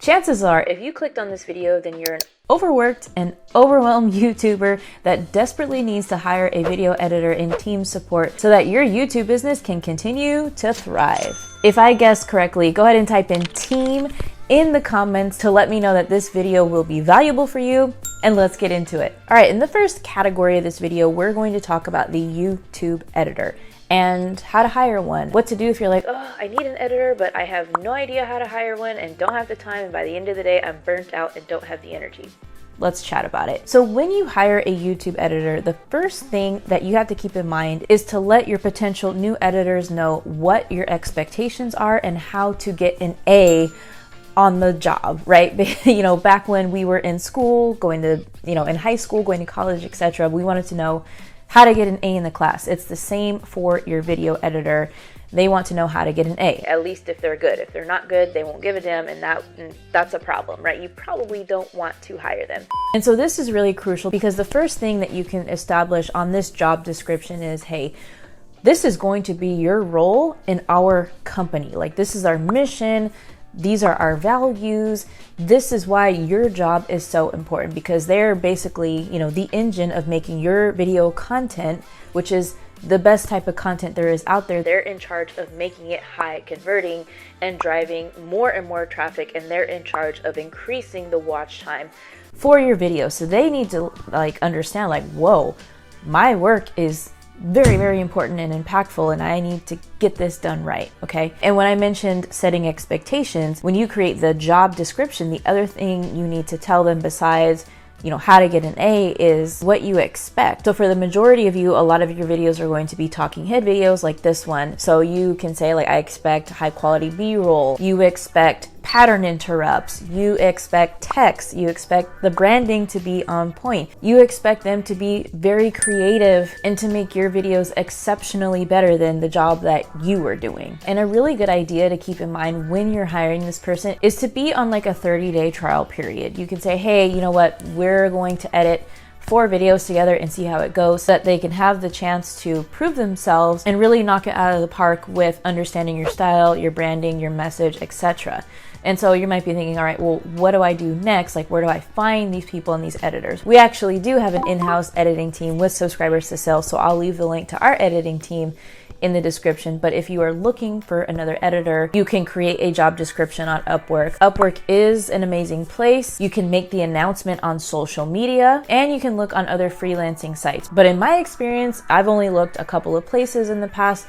Chances are, if you clicked on this video, then you're an overworked and overwhelmed YouTuber that desperately needs to hire a video editor and team support so that your YouTube business can continue to thrive. If I guessed correctly, go ahead and type in team in the comments to let me know that this video will be valuable for you, and let's get into it. All right, in the first category of this video, we're going to talk about the YouTube editor and how to hire one. What to do if you're like, oh, I need an editor, but I have no idea how to hire one and don't have the time, and by the end of the day, I'm burnt out and don't have the energy. Let's chat about it. So when you hire a YouTube editor, the first thing that you have to keep in mind is to let your potential new editors know what your expectations are and how to get an A on the job, right? You know, back when we were in school, going to, in high school, going to college, etc., we wanted to know how to get an A in the class. It's the same for your video editor. They want to know how to get an A, at least if they're good. If they're not good, they won't give a damn, and that's a problem, right? You probably don't want to hire them. And so this is really crucial because the first thing that you can establish on this job description is, hey, this is going to be your role in our company. Like, this is our mission. These are our values. This is why your job is so important, because they're basically, the engine of making your video content, which is the best type of content there is out there. They're in charge of making it high converting and driving more and more traffic, and they're in charge of increasing the watch time for your video. So they need to understand whoa, my work is very, very important and impactful, and I need to get this done right, okay? And when I mentioned setting expectations, when you create the job description, the other thing you need to tell them besides how to get an A is what you expect. So for the majority of you, a lot of your videos are going to be talking head videos like this one. So you can say I expect high quality B-roll. You expect pattern interrupts. You expect text. You expect the branding to be on point. You expect them to be very creative and to make your videos exceptionally better than the job that you were doing. And a really good idea to keep in mind when you're hiring this person is to be on a 30-day trial period. You can say, hey, you know what? We're going to edit 4 videos together and see how it goes, so that they can have the chance to prove themselves and really knock it out of the park with understanding your style, your branding, your message, etc. And so you might be thinking, all right, well, what do I do next? Where do I find these people and these editors? We actually do have an in-house editing team with subscribers to sell, so I'll leave the link to our editing team in the description. But if you are looking for another editor, you can create a job description on Upwork. Upwork is an amazing place. You can make the announcement on social media, and you can look on other freelancing sites. But in my experience, I've only looked a couple of places in the past,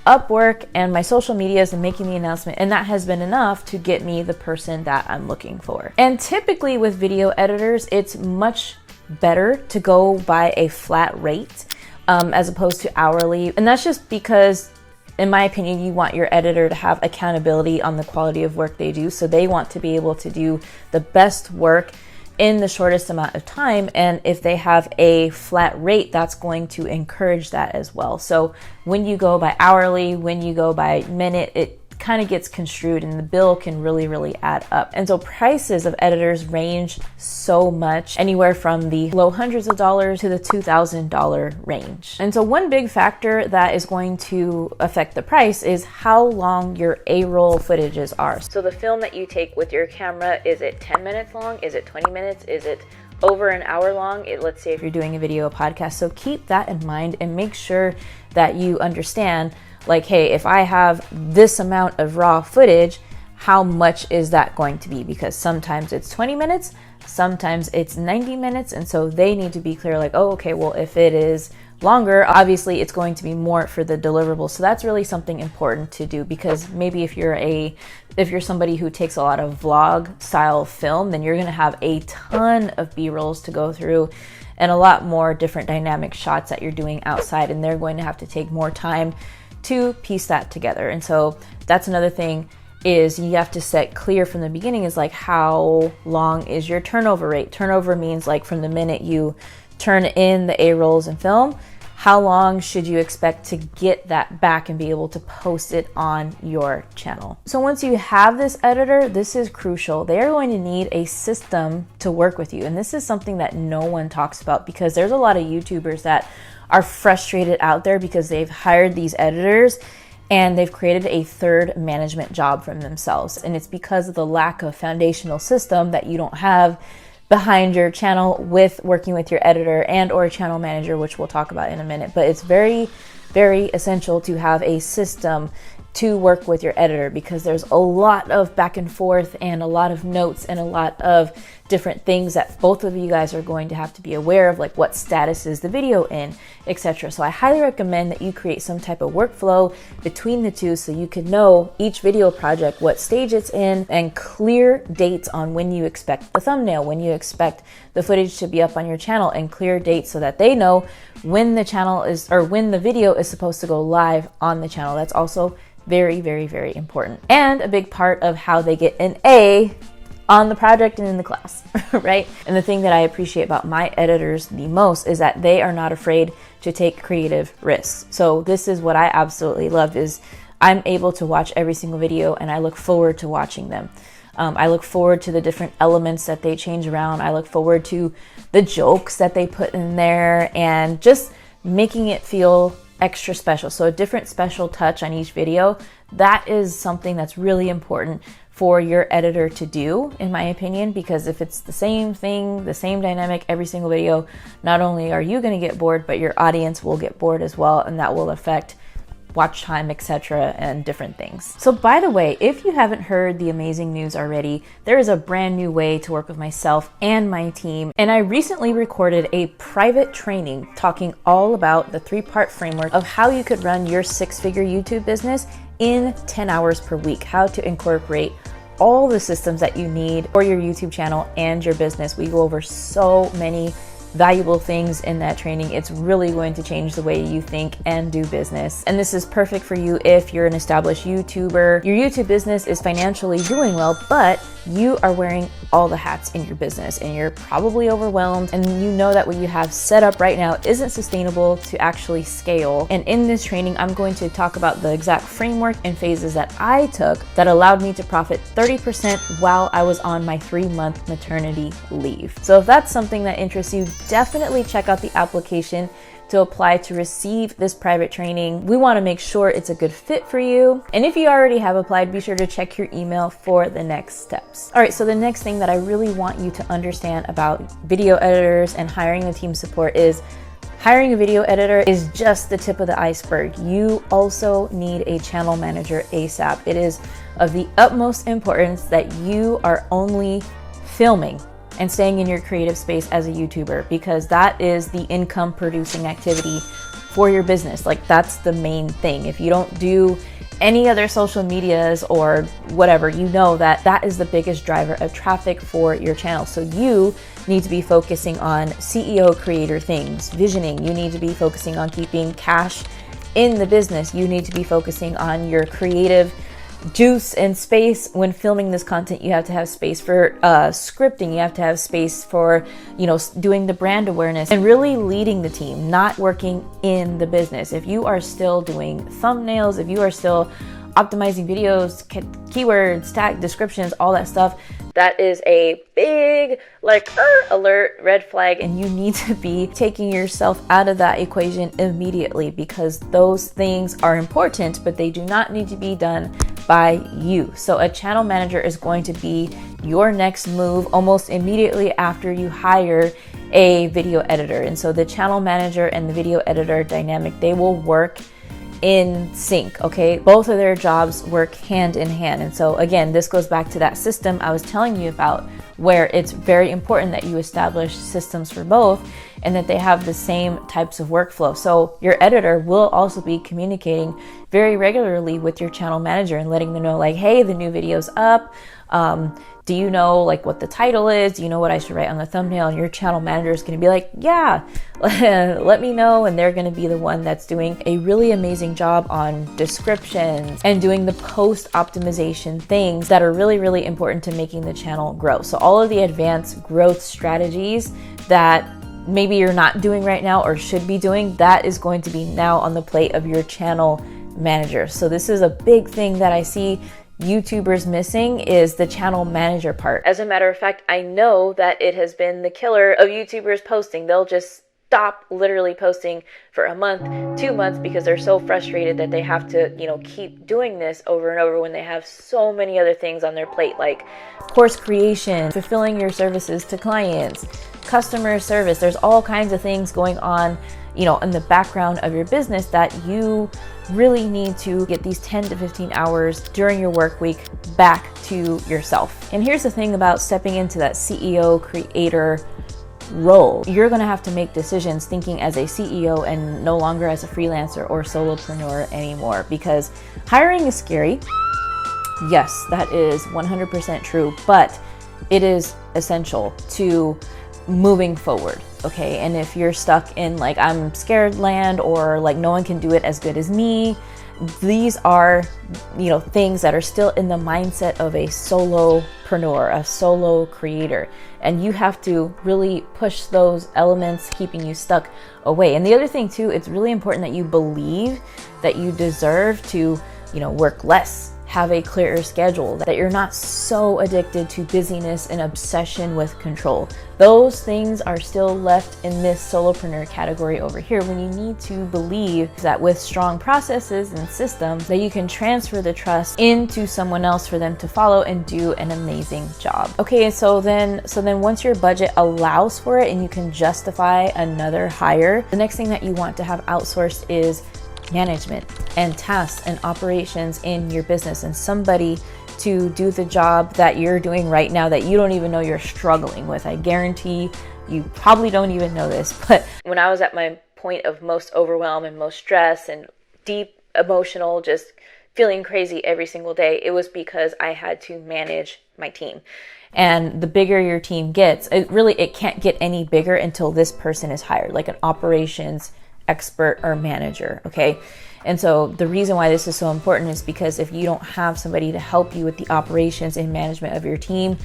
Upwork and my social medias and making the announcement, and that has been enough to get me the person that I'm looking for. And typically with video editors, it's much better to go by a flat rate as opposed to hourly. And that's just because, in my opinion, you want your editor to have accountability on the quality of work they do. So they want to be able to do the best work in the shortest amount of time. And if they have a flat rate, that's going to encourage that as well. So when you go by hourly, when you go by minute, it kind of gets construed and the bill can really, really add up. And so prices of editors range so much, anywhere from the low hundreds of dollars to the $2,000 range. And so one big factor that is going to affect the price is how long your A-roll footages are. So the film that you take with your camera, is it 10 minutes long? Is it 20 minutes? Is it over an hour long? Let's say if you're doing a video podcast. So keep that in mind and make sure that you understand, hey, if I have this amount of raw footage, how much is that going to be? Because sometimes it's 20 minutes, sometimes it's 90 minutes. And so they need to be clear, oh, okay, well, if it is longer, obviously it's going to be more for the deliverable. So that's really something important to do, because maybe if you're somebody who takes a lot of vlog style film, then you're going to have a ton of B-rolls to go through and a lot more different dynamic shots that you're doing outside, and they're going to have to take more time to piece that together. And so that's another thing, is you have to set clear from the beginning is how long is your turnover rate. Turnover means from the minute you turn in the A-rolls and film, how long should you expect to get that back and be able to post it on your channel. So once you have this editor, this is crucial. They are going to need a system to work with you. And this is something that no one talks about, because there's a lot of YouTubers that are frustrated out there because they've hired these editors and they've created a third management job for themselves. And it's because of the lack of foundational system that you don't have behind your channel with working with your editor and or channel manager, which we'll talk about in a minute. But it's very, very essential to have a system to work with your editor, because there's a lot of back and forth and a lot of notes and a lot of different things that both of you guys are going to have to be aware of, like what status is the video in, etc. So I highly recommend that you create some type of workflow between the two so you can know each video project, what stage it's in, and clear dates on when you expect the thumbnail, when you expect the footage to be up on your channel, and clear dates so that they know when the channel is, or when the video is supposed to go live on the channel. That's also very, very, very important, and a big part of how they get an A on the project and in the class, right? And the thing that I appreciate about my editors the most is that they are not afraid to take creative risks. So this is what I absolutely love, is I'm able to watch every single video and I look forward to watching them. I look forward to the different elements that they change around. I look forward to the jokes that they put in there and just making it feel extra special. So a different special touch on each video, that is something that's really important for your editor to do, in my opinion, because if it's the same thing, the same dynamic every single video, not only are you going to get bored, but your audience will get bored as well, and that will affect watch time, etc., and different things. So by the way, if you haven't heard the amazing news already, there is a brand new way to work with myself and my team. And I recently recorded a private training talking all about the 3-part framework of how you could run your 6-figure YouTube business in 10 hours per week, how to incorporate all the systems that you need for your YouTube channel and your business. We go over so many valuable things in that training. It's really going to change the way you think and do business. And this is perfect for you if you're an established YouTuber. Your YouTube business is financially doing well, but you are wearing all the hats in your business and you're probably overwhelmed, and you know that what you have set up right now isn't sustainable to actually scale. And in this training, I'm going to talk about the exact framework and phases that I took that allowed me to profit 30% while I was on my 3-month maternity leave. So if that's something that interests you, definitely check out the application to apply to receive this private training. We want to make sure it's a good fit for you. And if you already have applied, be sure to check your email for the next steps. All right, so the next thing that I really want you to understand about video editors and hiring the team support is hiring a video editor is just the tip of the iceberg. You also need a channel manager ASAP. It is of the utmost importance that you are only filming and staying in your creative space as a YouTuber, because that is the income producing activity for your business. Like, that's the main thing. If you don't do any other social medias or whatever, you know that that is the biggest driver of traffic for your channel. So you need to be focusing on CEO creator things, visioning. You need to be focusing on keeping cash in the business. You need to be focusing on your creative juice and space. When filming this content, you have to have space for scripting. You have to have space for, doing the brand awareness and really leading the team, not working in the business. If you are still doing thumbnails, if you are still optimizing videos, keywords, tag descriptions, all that stuff, that is a big alert, red flag, and you need to be taking yourself out of that equation immediately, because those things are important, but they do not need to be done by you. So a channel manager is going to be your next move almost immediately after you hire a video editor. And so the channel manager and the video editor dynamic, they will work in sync, okay? Both of their jobs work hand in hand. And so again, this goes back to that system I was telling you about, where it's very important that you establish systems for both and that they have the same types of workflow. So your editor will also be communicating very regularly with your channel manager and letting them know, like, hey, the new video's up. Do you know what the title is? Do you know what I should write on the thumbnail? And your channel manager is going to be like, yeah, let me know. And they're going to be the one that's doing a really amazing job on descriptions and doing the post optimization things that are really, really important to making the channel grow. So all of the advanced growth strategies that maybe you're not doing right now or should be doing, that is going to be now on the plate of your channel manager. So this is a big thing that I see YouTubers missing, is the channel manager part. As a matter of fact, I know that it has been the killer of YouTubers posting. They'll just stop literally posting for a month, 2 months, because they're so frustrated that they have to, keep doing this over and over when they have so many other things on their plate, like course creation, fulfilling your services to clients, customer service. There's all kinds of things going on, in the background of your business that you really need to get these 10 to 15 hours during your work week back to yourself. And here's the thing about stepping into that CEO creator role. You're going to have to make decisions thinking as a CEO and no longer as a freelancer or solopreneur anymore, because hiring is scary. Yes, that is 100% true, but it is essential to moving forward. Okay. And if you're stuck in like, I'm scared land, or like no one can do it as good as me, these are, things that are still in the mindset of a solopreneur, a solo creator. And you have to really push those elements keeping you stuck away. And the other thing too, it's really important that you believe that you deserve to, work less, have a clearer schedule, that you're not so addicted to busyness and obsession with control. Those things are still left in this solopreneur category over here, when you need to believe that with strong processes and systems that you can transfer the trust into someone else for them to follow and do an amazing job. Okay, so then once your budget allows for it and you can justify another hire, the next thing that you want to have outsourced is management and tasks and operations in your business, and somebody to do the job that you're doing right now that you don't even know you're struggling with. I guarantee you probably don't even know this, but when I was at my point of most overwhelm and most stress and deep emotional, just feeling crazy every single day, it was because I had to manage my team. And the bigger your team gets, it can't get any bigger until this person is hired, like an operations expert or manager. Okay. And so the reason why this is so important is because if you don't have somebody to help you with the operations and management of your team,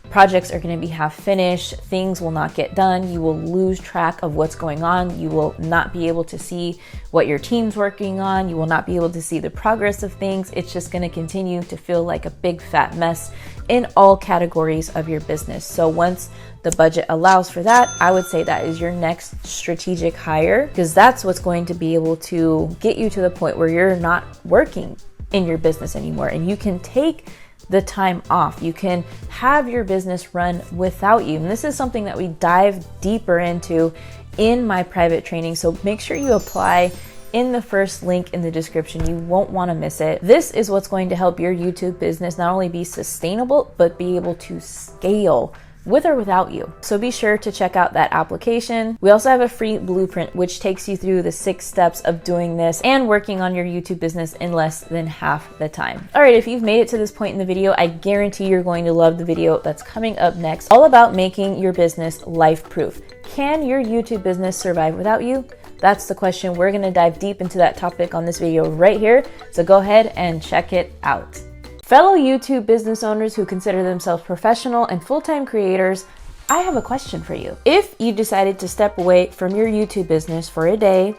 projects are going to be half finished, things will not get done, you will lose track of what's going on, you will not be able to see what your team's working on, you will not be able to see the progress of things. It's just going to continue to feel like a big fat mess in all categories of your business. So once the budget allows for that, I would say that is your next strategic hire, because that's what's going to be able to get you to the point where you're not working in your business anymore and you can take the time off. You can have your business run without you. And this is something that we dive deeper into in my private training. So make sure you apply in the first link in the description. You won't want to miss it. This is what's going to help your YouTube business not only be sustainable, but be able to scale with or without you. So be sure to check out that application. We also have a free blueprint, which takes you through the 6 steps of doing this and working on your YouTube business in less than half the time. All right, if you've made it to this point in the video, I guarantee you're going to love the video that's coming up next, all about making your business life-proof. Can your YouTube business survive without you? That's the question. We're gonna dive deep into that topic on this video right here. So go ahead and check it out. Fellow YouTube business owners who consider themselves professional and full-time creators, I have a question for you. If you decided to step away from your YouTube business for a day